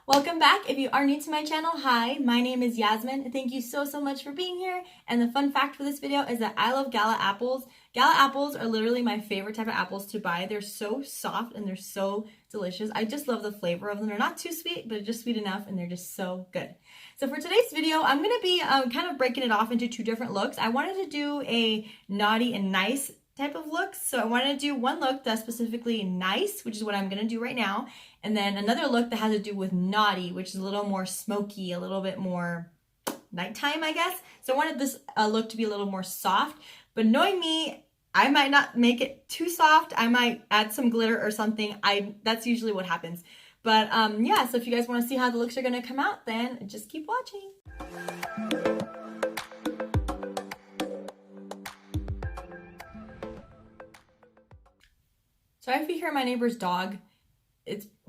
Welcome back. If you are new to my channel, hi, my name is Yasmin. Thank you so much for being here. And the fun fact for this video is that I love Gala apples. Gala apples are literally my favorite type of apples to buy. They're so soft and they're so delicious. I just love the flavor of them. They're not too sweet, but just sweet enough, and they're just so good. So for today's video, I'm going to be kind of breaking it off into two different looks. I wanted to do a naughty and nice type of looks. So I wanted to do one look that's specifically nice, which is what I'm going to do right now. And then another look that has to do with naughty, which is a little more smoky, a little bit more nighttime, I guess. So I wanted this look to be a little more soft, but knowing me, I might not make it too soft. I might add some glitter or something. That's usually what happens. But yeah, so if you guys want to see how the looks are going to come out, then just keep watching. Sorry if you hear my neighbor's dog.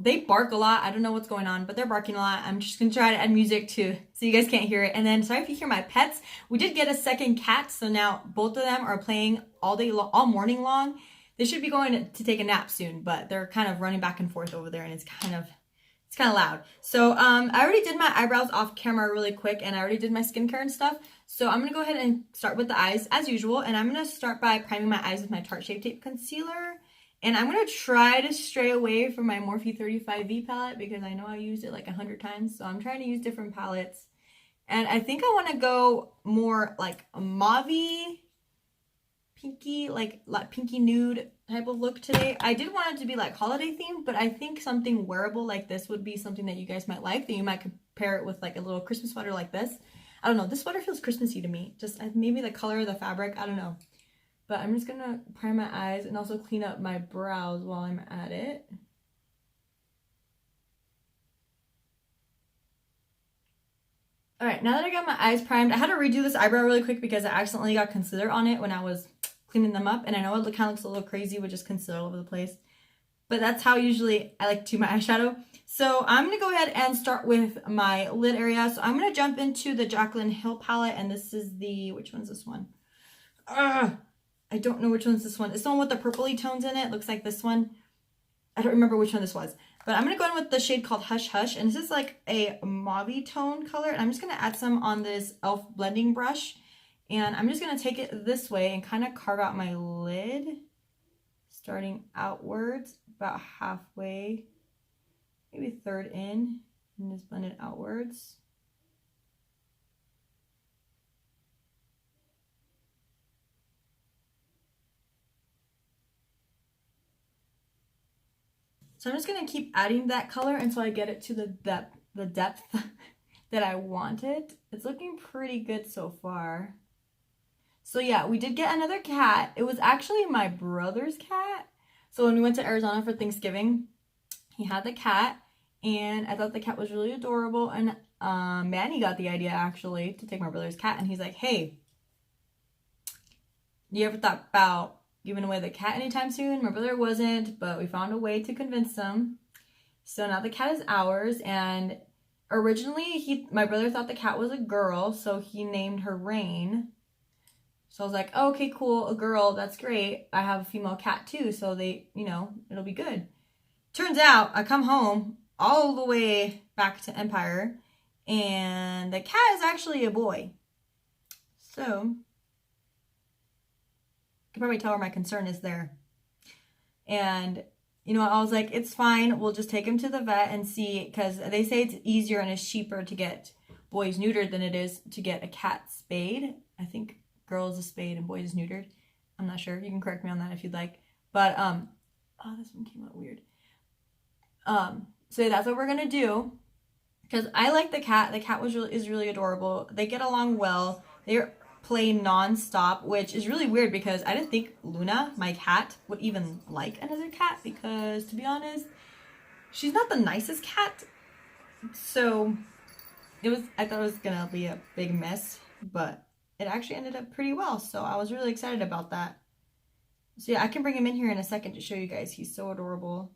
They bark a lot. I don't know what's going on, but they're barking a lot. I'm just gonna try to add music too, so you guys can't hear it. And then sorry if you hear my pets. We did get a second cat, so now both of them are playing all morning long. They should be going to take a nap soon, but they're kind of running back and forth over there, and it's kind of loud. So I already did my eyebrows off camera really quick, and I already did my skincare and stuff. So I'm gonna go ahead and start with the eyes as usual, and I'm gonna start by priming my eyes with my Tarte Shape Tape concealer. And I'm going to try to stray away from my Morphe 35V palette because I know I used it like 100 times. So I'm trying to use different palettes. And I think I want to go more like a mauve-y, pinky, like pinky nude type of look today. I did want it to be like holiday themed, but I think something wearable like this would be something that you guys might like. That you might compare it with like a little Christmas sweater like this. I don't know. This sweater feels Christmassy to me. Just maybe the color of the fabric. I don't know. But I'm just going to prime my eyes and also clean up my brows while I'm at it. Alright, now that I got my eyes primed, I had to redo this eyebrow really quick because I accidentally got concealer on it when I was cleaning them up. And I know it kind of looks a little crazy with just concealer all over the place. But that's how usually I like to do my eyeshadow. So I'm going to go ahead and start with my lid area. So I'm going to jump into the Jaclyn Hill palette. And this is the, which one's this one? I don't know which one's this one. It's the one with the purpley tones in it. Looks like this one. I don't remember which one this was. But I'm going to go in with the shade called Hush Hush. And this is like a mauve tone color. And I'm just going to add some on this e.l.f. blending brush. And I'm just going to take it this way and kind of carve out my lid. Starting outwards, about halfway, maybe third in. And just blend it outwards. So I'm just going to keep adding that color until I get it to the depth that I want it. It's looking pretty good so far. So yeah, we did get another cat. It was actually my brother's cat. So when we went to Arizona for Thanksgiving, he had the cat, and I thought the cat was really adorable. And Manny got the idea actually to take my brother's cat, and he's like, hey, you ever thought about giving away the cat anytime soon? My brother wasn't, but we found a way to convince him. So now the cat is ours, and originally my brother thought the cat was a girl, so he named her Rain. So I was like, oh, okay, cool, a girl, that's great. I have a female cat too, so it'll be good. Turns out I come home all the way back to Empire, and the cat is actually a boy. So you can probably tell where my concern is there. And, I was like, it's fine. We'll just take him to the vet and see, because they say it's easier and it's cheaper to get boys neutered than it is to get a cat spayed. I think girls is spayed and boys is neutered. I'm not sure. You can correct me on that if you'd like. But, oh, this one came out weird. So that's what we're going to do. Because I like the cat. The cat is really adorable. They get along well. They're play non-stop, which is really weird because I didn't think Luna, my cat, would even like another cat because, to be honest, she's not the nicest cat. So I thought it was gonna be a big mess, but it actually ended up pretty well. So I was really excited about that. So yeah, I can bring him in here in a second to show you guys. He's so adorable.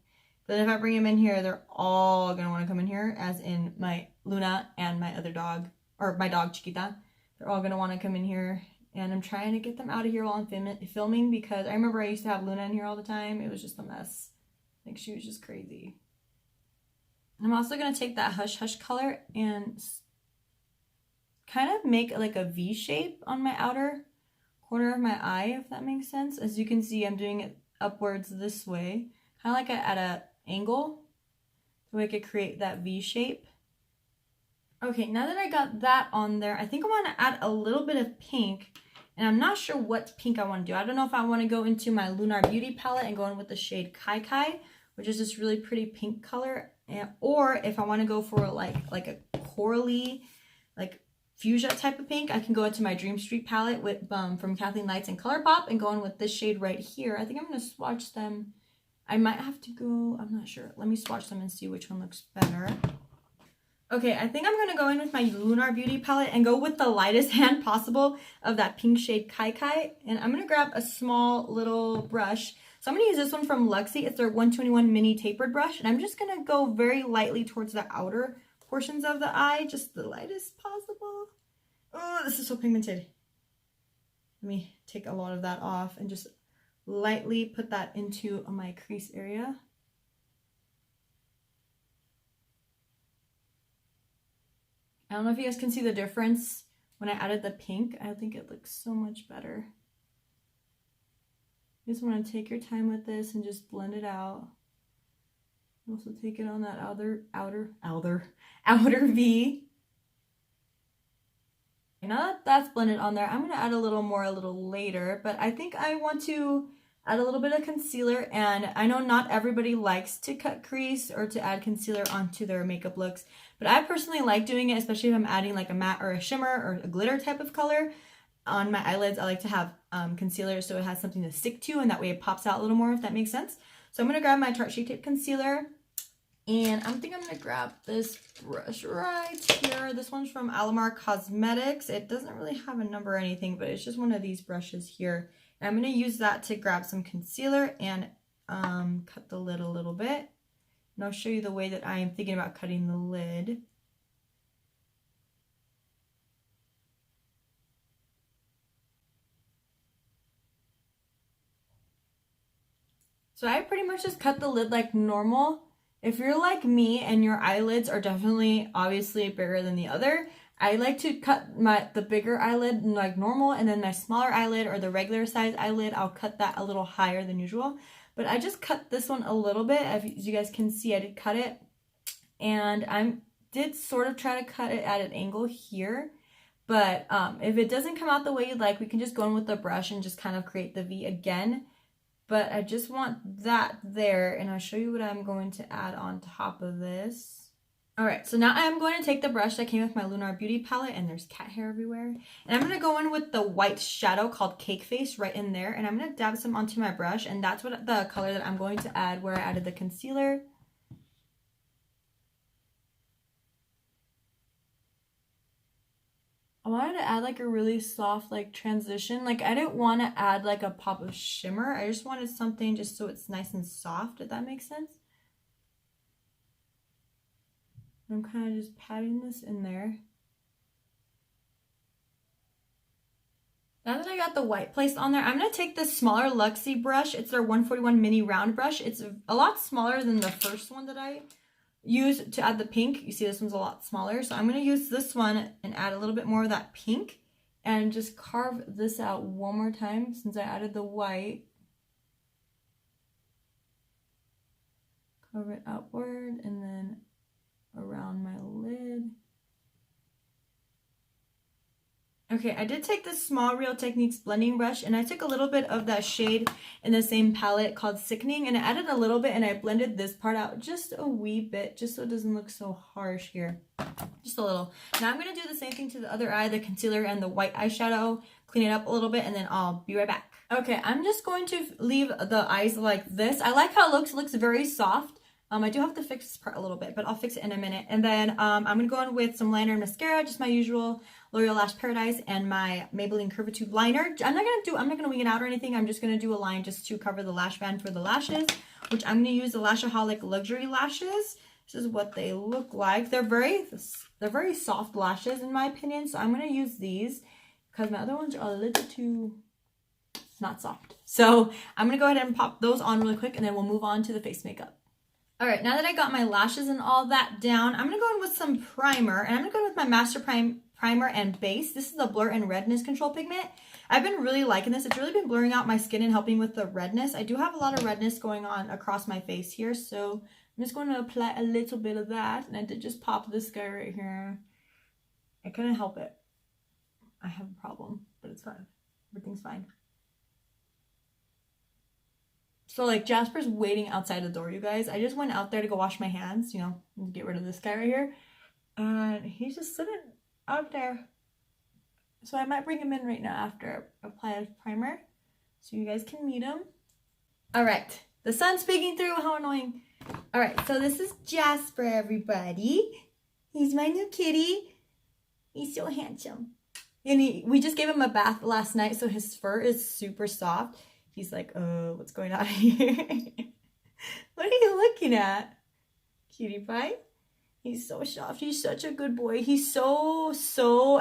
But if I bring him in here, they're all gonna want to come in here, as in my Luna and my other dog, or my dog Chiquita. They're all going to want to come in here, and I'm trying to get them out of here while I'm filming because I remember I used to have Luna in here all the time. It was just a mess. Like, she was just crazy. I'm also going to take that Hush Hush color and kind of make like a V shape on my outer corner of my eye, if that makes sense. As you can see, I'm doing it upwards this way, kind of like at an angle, so I could create that V shape. Okay, now that I got that on there, I think I want to add a little bit of pink, and I'm not sure what pink I want to do. I don't know if I want to go into my Lunar Beauty palette and go in with the shade Kai Kai, which is this really pretty pink color, or if I want to go for like a corally, like fuchsia type of pink, I can go into my Dream Street palette with from Kathleen Lights and ColourPop and go in with this shade right here. I think I'm going to swatch them. I might have to go, I'm not sure. Let me swatch them and see which one looks better. Okay, I think I'm going to go in with my Lunar Beauty palette and go with the lightest hand possible of that pink shade Kai Kai. And I'm going to grab a small little brush. So I'm going to use this one from Luxie. It's their 121 mini tapered brush. And I'm just going to go very lightly towards the outer portions of the eye, just the lightest possible. Oh, this is so pigmented. Let me take a lot of that off and just lightly put that into my crease area. I don't know if you guys can see the difference when I added the pink. I think it looks so much better. You just want to take your time with this and just blend it out. Also take it on that outer V. Now that that's blended on there, I'm going to add a little more a little later, but I think I want to add a little bit of concealer, and I know not everybody likes to cut crease or to add concealer onto their makeup looks, but I personally like doing it, especially if I'm adding like a matte or a shimmer or a glitter type of color on my eyelids. I like to have concealer so it has something to stick to, and that way it pops out a little more, if that makes sense. So I'm going to grab my Tarte Shape Tape Concealer, and I'm going to grab this brush right here. This one's from Alamar Cosmetics. It doesn't really have a number or anything, but it's just one of these brushes here. And I'm going to use that to grab some concealer and cut the lid a little bit. And I'll show you the way that I am thinking about cutting the lid. So I pretty much just cut the lid like normal. If you're like me and your eyelids are definitely obviously bigger than the other, I like to cut the bigger eyelid like normal, and then my smaller eyelid or the regular size eyelid, I'll cut that a little higher than usual. But I just cut this one a little bit. As you guys can see, I did cut it, and I did sort of try to cut it at an angle here. But if it doesn't come out the way you'd like, we can just go in with the brush and just kind of create the V again. But I just want that there, and I'll show you what I'm going to add on top of this. Alright, so now I'm going to take the brush that came with my Lunar Beauty palette, and there's cat hair everywhere. And I'm going to go in with the white shadow called Cake Face right in there, and I'm going to dab some onto my brush, and that's what the color that I'm going to add where I added the concealer. I wanted to add like a really soft like transition. Like I didn't want to add like a pop of shimmer. I just wanted something just so it's nice and soft, if that makes sense. I'm kind of just patting this in there. Now that I got the white placed on there, I'm going to take this smaller Luxie brush. It's their 141 mini round brush. It's a lot smaller than the first one that I used to add the pink. You see this one's a lot smaller. So I'm going to use this one and add a little bit more of that pink and just carve this out one more time since I added the white. Carve it outward and then around my lid. Okay, I did take this small Real Techniques blending brush, and I took a little bit of that shade in the same palette called Sickening, and I added a little bit, and I blended this part out just a wee bit, just so it doesn't look so harsh here. Just a little. Now I'm going to do the same thing to the other eye, the concealer and the white eyeshadow, clean it up a little bit, and then I'll be right back. Okay, I'm just going to leave the eyes like this. I like how it looks. It looks very soft. I do have to fix this part a little bit, but I'll fix it in a minute. And then I'm going to go in with some liner and mascara, just my usual L'Oreal Lash Paradise and my Maybelline Curvatube liner. I'm not going to wing it out or anything. I'm just going to do a line just to cover the lash band for the lashes, which I'm going to use the Lashaholic Luxury Lashes. This is what they look like. They're very soft lashes in my opinion, so I'm going to use these because my other ones are a little too not soft. So I'm going to go ahead and pop those on really quick, and then we'll move on to the face makeup. All right, now that I got my lashes and all that down, I'm gonna go in with some primer, and I'm gonna go in with my Master Primer and base. This is the Blur and Redness Control Pigment. I've been really liking this. It's really been blurring out my skin and helping with the redness. I do have a lot of redness going on across my face here, so I'm just going to apply a little bit of that. And I did just pop this guy right here. I couldn't help it. I have a problem, but it's fine. Everything's fine. So like Jasper's waiting outside the door, you guys. I just went out there to go wash my hands, you know, get rid of this guy right here. And he's just sitting out there. So I might bring him in right now after I apply a primer so you guys can meet him. All right, the sun's peeking through, how annoying. All right, so this is Jasper, everybody. He's my new kitty. He's so handsome. And we just gave him a bath last night, so his fur is super soft. He's like, oh, what's going on here? What are you looking at? Cutie pie? He's so soft. He's such a good boy. He's so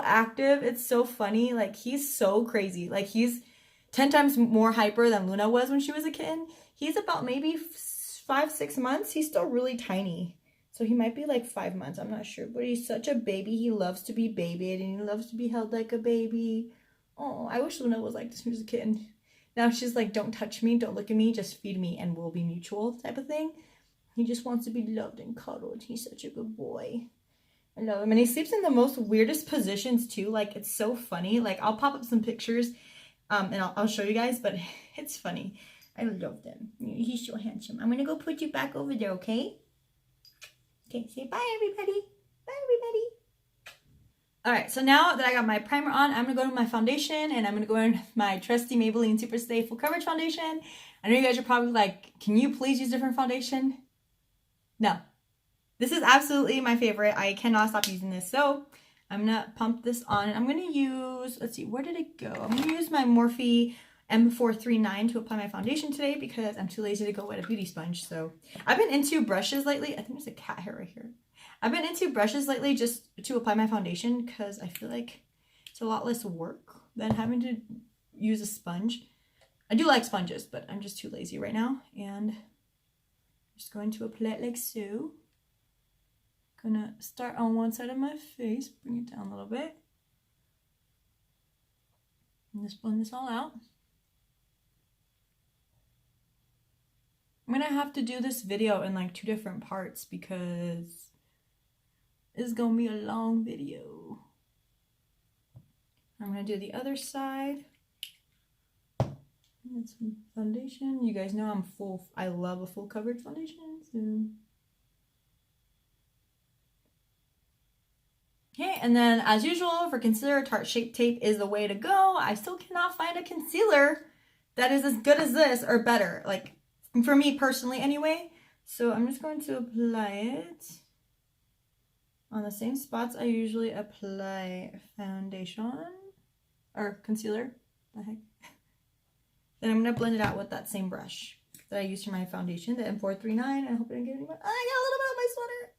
active. It's so funny. Like, he's so crazy. Like, he's 10 times more hyper than Luna was when she was a kitten. He's about maybe 5-6 months. He's still really tiny. So he might be like 5 months. I'm not sure. But he's such a baby. He loves to be babied and he loves to be held like a baby. Oh, I wish Luna was like this when she was a kitten. Now she's like, don't touch me. Don't look at me. Just feed me and we'll be mutual type of thing. He just wants to be loved and cuddled. He's such a good boy. I love him. And he sleeps in the most weirdest positions too. Like, it's so funny. Like, I'll pop up some pictures and I'll show you guys, but it's funny. I love them. He's so handsome. I'm going to go put you back over there, okay? Okay, say bye, everybody. Bye, everybody. All right, so now that I got my primer on, I'm going to go to my foundation and I'm going to go in with my trusty Maybelline Super Stay Full Coverage Foundation. I know you guys are probably like, can you please use different foundation? No, this is absolutely my favorite. I cannot stop using this. So I'm going to pump this on and I'm going to use, let's see, where did it go? I'm going to use my Morphe M439 to apply my foundation today because I'm too lazy to go wet a beauty sponge. So I've been into brushes lately. I think there's a cat hair right here. I've been into brushes lately just to apply my foundation because I feel like it's a lot less work than having to use a sponge. I do like sponges, but I'm just too lazy right now. And just going to apply it like so. Gonna start on one side of my face, bring it down a little bit. And just blend this all out. I'm gonna have to do this video in like 2 different parts because it's gonna be a long video. I'm gonna do the other side. And some foundation. You guys know I'm full. I love a full coverage foundation. So. Okay, and then as usual for concealer, Tarte Shape Tape is the way to go. I still cannot find a concealer that is as good as this or better. Like, for me personally anyway. So I'm just going to apply it on the same spots I usually apply foundation or concealer. The heck. Then I'm going to blend it out with that same brush that I used for my foundation, the M439. I hope I didn't get any more. Oh, I got a little bit on my sweater.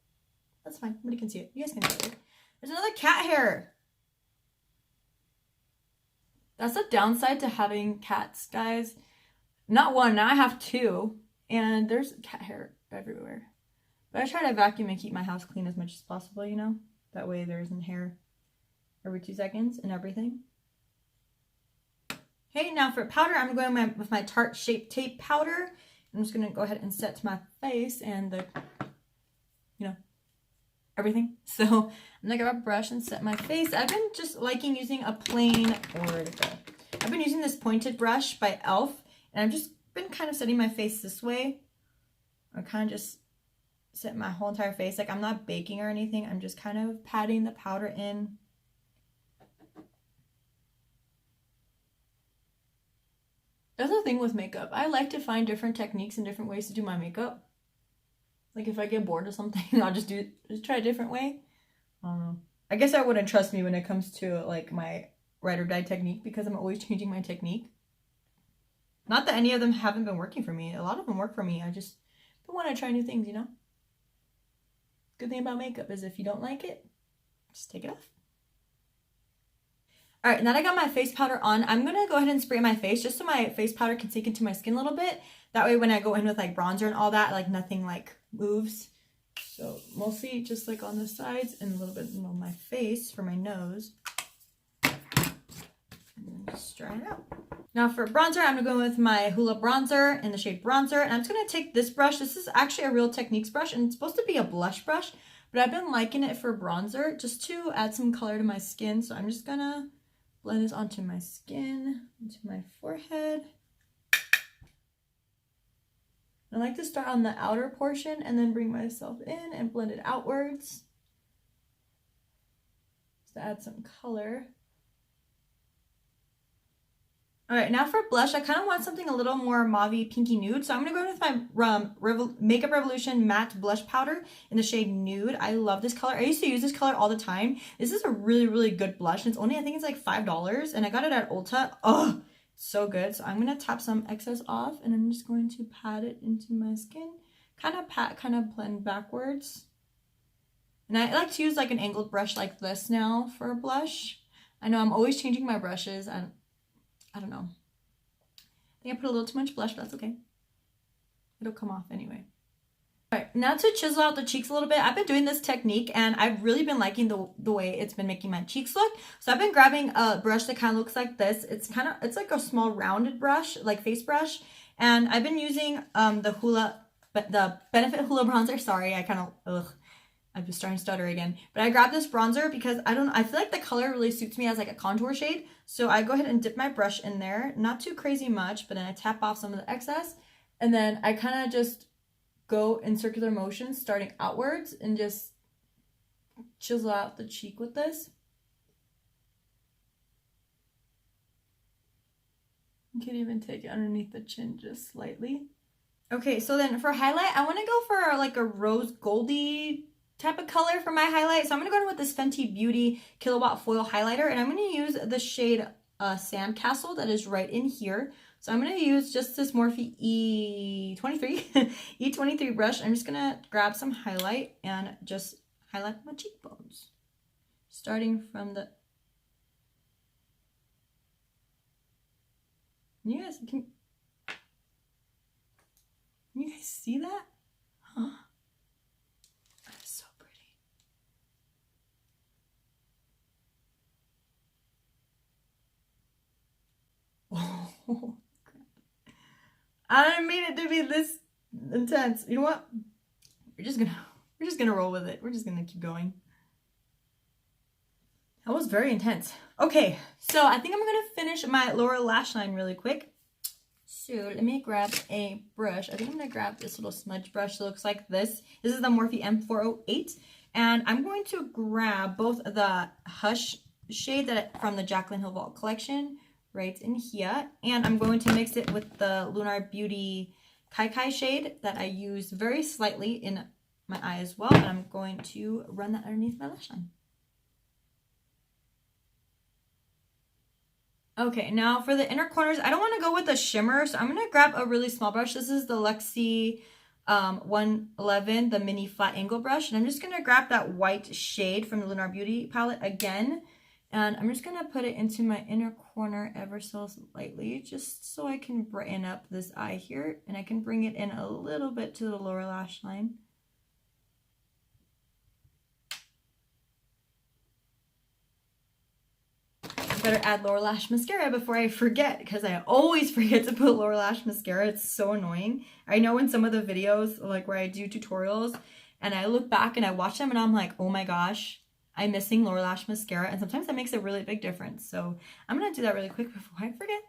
That's fine. Nobody can see it. You guys can see it. There's another cat hair. That's the downside to having cats, guys. Not one, now I have 2. And there's cat hair everywhere. But I try to vacuum and keep my house clean as much as possible, you know? That way there isn't hair every 2 seconds and everything. Okay, now for powder, I'm going with my Tarte Shape Tape powder. I'm just going to go ahead and set my face and the, you know, everything. So I'm going to grab a brush and set my face. I've been just liking using a plain, I've been using this pointed brush by e.l.f. And I've just been kind of setting my face this way. I kind of just set my whole entire face. Like, I'm not baking or anything. I'm just kind of patting the powder in. That's the thing with makeup. I like to find different techniques and different ways to do my makeup. Like, if I get bored of something, I'll just try a different way. I don't know. I guess I wouldn't trust me when it comes to like my ride or die technique because I'm always changing my technique. Not that any of them haven't been working for me. A lot of them work for me. I just don't want to try new things, you know? Good thing about makeup is if you don't like it, just take it off. All right, now that I got my face powder on, I'm going to go ahead and spray my face just so my face powder can sink into my skin a little bit. That way when I go in with like bronzer and all that, like nothing like moves. So mostly just like on the sides and a little bit on my face for my nose. And just dry it out. Now for bronzer, I'm going to go with my Hoola bronzer in the shade Bronzer. And I'm just going to take this brush. This is actually a Real Techniques brush and it's supposed to be a blush brush. But I've been liking it for bronzer just to add some color to my skin. So I'm just going to blend this onto my skin, onto my forehead. I like to start on the outer portion and then bring myself in and blend it outwards to add some color. All right, now for blush, I kind of want something a little more mauve-y, pinky nude. So I'm going to go in with my Makeup Revolution Matte Blush Powder in the shade Nude. I love this color. I used to use this color all the time. This is a really, really good blush. And it's only, I think it's like $5. And I got it at Ulta. Oh, so good. So I'm going to tap some excess off. And I'm just going to pat it into my skin. Kind of pat, kind of blend backwards. And I like to use like an angled brush like this now for a blush. I know I'm always changing my brushes. I don't know. I think I put a little too much blush, but that's okay. It'll come off anyway. All right, now to chisel out the cheeks a little bit. I've been doing this technique and I've really been liking the way it's been making my cheeks look. So I've been grabbing a brush that kind of looks like this. It's like a small rounded brush, like face brush. And I've been using the Benefit Hoola bronzer. Sorry, I'm just starting to stutter again. But I grabbed this bronzer because I feel like the color really suits me as like a contour shade. So I go ahead and dip my brush in there. Not too crazy much, but then I tap off some of the excess. And then I kind of just go in circular motions starting outwards and just chisel out the cheek with this. You can even take it underneath the chin just slightly. Okay, so then for highlight, I want to go for like a rose goldy type of color for my highlight. So I'm going to go in with this Fenty Beauty Kilowatt Foil Highlighter. And I'm going to use the shade Sandcastle that is right in here. So I'm going to use just this Morphe E23, E23 brush. I'm just going to grab some highlight and just highlight my cheekbones. Starting from the... You guys, can you guys see that? Huh? That is so pretty. Oh, crap. I didn't mean it to be this intense. You know what? We're just gonna roll with it. We're just gonna keep going. That was very intense. Okay, so I think I'm gonna finish my lower lash line really quick. So let me grab a brush. I think I'm gonna grab this little smudge brush that looks like this. This is the Morphe M408. And I'm going to grab both the Hush shade from the Jaclyn Hill Vault collection right in here. And I'm going to mix it with the Lunar Beauty Kai Kai shade that I use very slightly in my eye as well. And I'm going to run that underneath my lash line. Okay, now for the inner corners, I don't want to go with a shimmer, so I'm going to grab a really small brush. This is the Luxie 111, the mini flat angle brush. And I'm just going to grab that white shade from the Lunar Beauty palette again. And I'm just going to put it into my inner corner ever so slightly, just so I can brighten up this eye here. And I can bring it in a little bit to the lower lash line. Better add lower lash mascara before I forget, because I always forget to put lower lash mascara. It's so annoying. I know in some of the videos, like where I do tutorials, and I look back and I watch them and I'm like, oh my gosh, I'm missing lower lash mascara. And sometimes that makes a really big difference. So I'm going to do that really quick before I forget.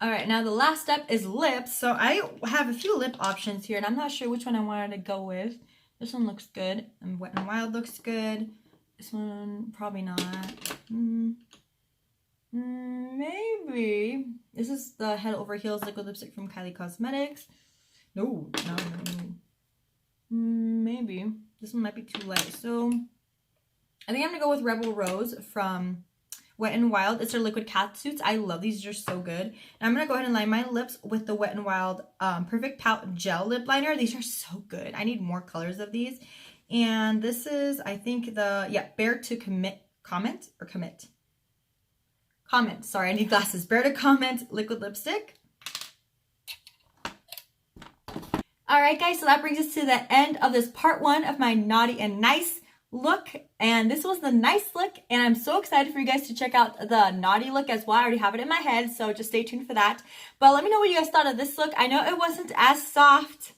All right, now the last step is lips. So I have a few lip options here and I'm not sure which one I wanted to go with. This one looks good. And Wet n Wild looks good. This one, probably not. Maybe. This is the Head Over Heels liquid lipstick from Kylie Cosmetics. No. Maybe. This one might be too light. So I think I'm going to go with Rebel Rose from Wet n Wild. It's their liquid catsuits. I love these. They're so good. And I'm going to go ahead and line my lips with the Wet n Wild Perfect Pout Gel Lip Liner. These are so good. I need more colors of these. And this is, I think, Bear to Commit. comment. Sorry, I need glasses. Bear to comment liquid lipstick. All right, guys, so that brings us to the end of this part 1 of my naughty and nice look. And this was the nice look, and I'm so excited for you guys to check out the naughty look as well. I already have it in my head, so just stay tuned for that. But let me know what you guys thought of this look. I know it wasn't as soft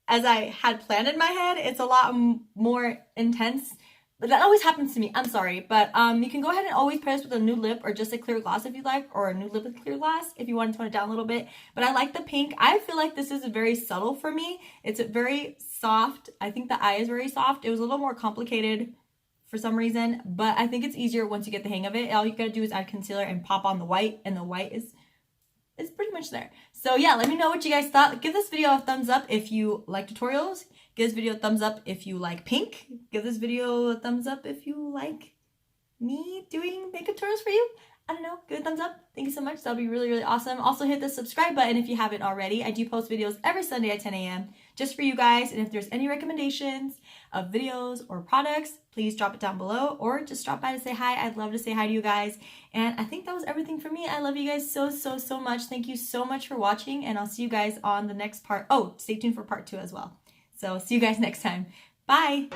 as I had planned in my head. It's a lot more intense. But that always happens to me. I'm sorry. But you can go ahead and always pair this with a nude lip or just a clear gloss if you like, or a nude lip with clear gloss if you want to tone it down a little bit. But I like the pink. I feel like this is very subtle for me. It's very soft. I think the eye is very soft. It was a little more complicated for some reason, but I think it's easier once you get the hang of it. All you gotta do is add concealer and pop on the white, and the white is pretty much there. So yeah, let me know what you guys thought. Give this video a thumbs up if you like tutorials. Give this video a thumbs up if you like pink. Give this video a thumbs up if you like me doing makeup tutorials for you. I don't know, give it a thumbs up. Thank you so much. That'll be really, really awesome. Also hit the subscribe button if you haven't already. I do post videos every Sunday at 10 a.m. just for you guys. And if there's any recommendations of videos or products, please drop it down below or just drop by to say hi. I'd love to say hi to you guys. And I think that was everything for me. I love you guys so, so, so much. Thank you so much for watching, and I'll see you guys on the next part. Oh, stay tuned for part 2 as well. So see you guys next time. Bye.